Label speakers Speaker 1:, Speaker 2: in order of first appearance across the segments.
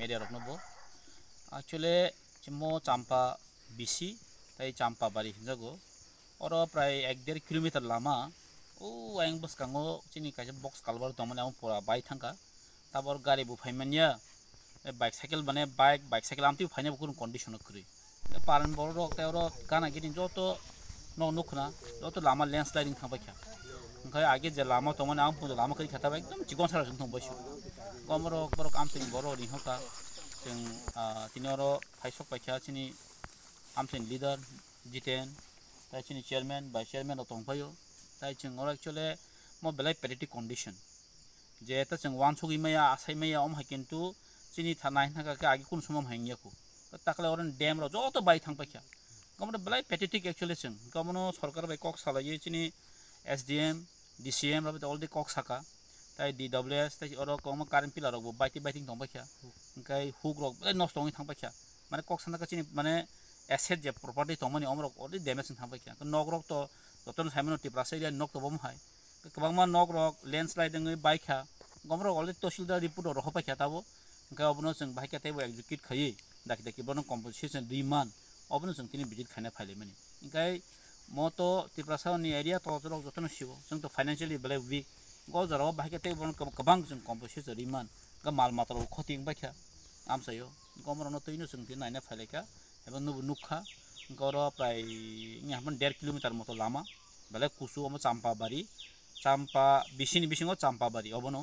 Speaker 1: media rok no bo actually chimo champa bisi tai champa bari jago oro prai 1.5 kilometer lama o aing bus kango chini kaisa box kalbar tomane am pura bai thangka tabor gari bu faimanya bicycle bane bicycle amti faina bukun condition kri paran bor rok te oro kana gidin joto no nukna joto lama landsliding thangba kya ओंखाय आगे जे लामा तो माने आम पुजो लामा करि खाताबा एकदम chicken सारा जों थंबायसु गमरो बरक आमसिन बरो रिहका जों तिनरो फाइसक पाइखा चिनि आमसिन लिडार जितेन ताइ चिनि चेयरमैन भाइस चेयरमैन रो थंफायो ताइ जों और एक्चुअली मो बेलाय पेरेटिक कंडीशन जे त जों वान सगि माया आसाय माया अम हाय किन्तु चिनि थानाय थाका के आगे कुन समम हायनियाखु ताकले अरन डैम रो जतो बाय थांपाखा गमरो बेलाय पेरेटिक एक्चुअली जों गमनो सरकार बाय कक सालायो चिनि SDM, DCM rabi all the kok saka, tai DWS tai oro koma current pillar rok biting tong bakya, engkai hook rok no strong thang bakya, mane kok sana kachini mane asset je property tong mani omrok all the damage thang bakya, nok rok to joton saimano tiprasa area nok to bom hai, kabang ma nok rok landslide ngai baikha, gomrok all the toshildar report ro hopakya tabo, engkai obono jeng baikya tai bo execute khayi, daki bono compensation demand, obono jeng tini bijit khana phale mani, engkai moto tiprasa ni area to jorok jotono sibo जों तो financially बेले week गो जरो बाहाय ते बन गोबां जों composition Riemann ग माल मात्र खतिं बाख्या आमसायो गमरनो तैनो जों दिन नायना फायलेका एबा नुबु नुखा गरो प्राय नि हामन 1.5 किलोमीटर मतो लामा बेले कुसु अम चाम्पा बिसिनि बिसिङो चाम्पा बारी अबनो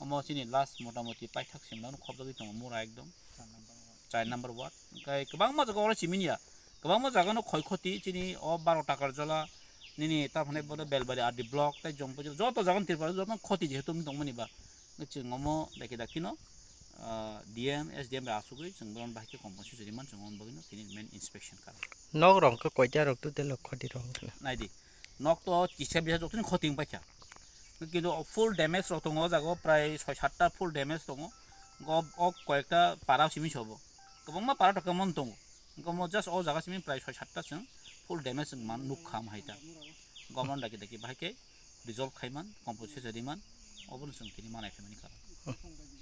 Speaker 1: अम सिनि लास्ट मोटामोटी पाइथाक सिमनानो खबजोगै दङ मुरा एकदम 4 नम्बर वार्ड गाय गोबां मा जगह अर सिमिनिया गोबां मा जागानो खय खति चिनि अ 12 टाकार जला निनि ताफने बड बेलबारी आदि ब्लक ताइ जम्पो जत जागन तिरपाल जत खति जेहेतु दंमनि बा चिङमो दाखि दाखिनो DM SDM रा आसुगै जों बन बाहाय कम्पोजिशन जरिमान जों अन बगिनो तिनि मेन इंस्पेक्शन कर
Speaker 2: नग रंग को कयटा रक तो देल खति रंग
Speaker 1: नायदि नक तो किसे बिहा जतन खतिं बाख्या किन्तु फुल डैमेज रक दङ जागो प्राय 6-7 टा फुल डैमेज दङ ग अ कयटा पारा सिमि सबो गोबां मा पारा टका मन दङ गमो जस्ट अ जागा सिमि प्राय 6-7 टा जों फुल डैमेज जों मान नुखाम हायता गमन दाखि बाहायके रिजल्व खायमान कम्पोजिशन जरिमान अबन जों तिनि मानाय खामानि खालाम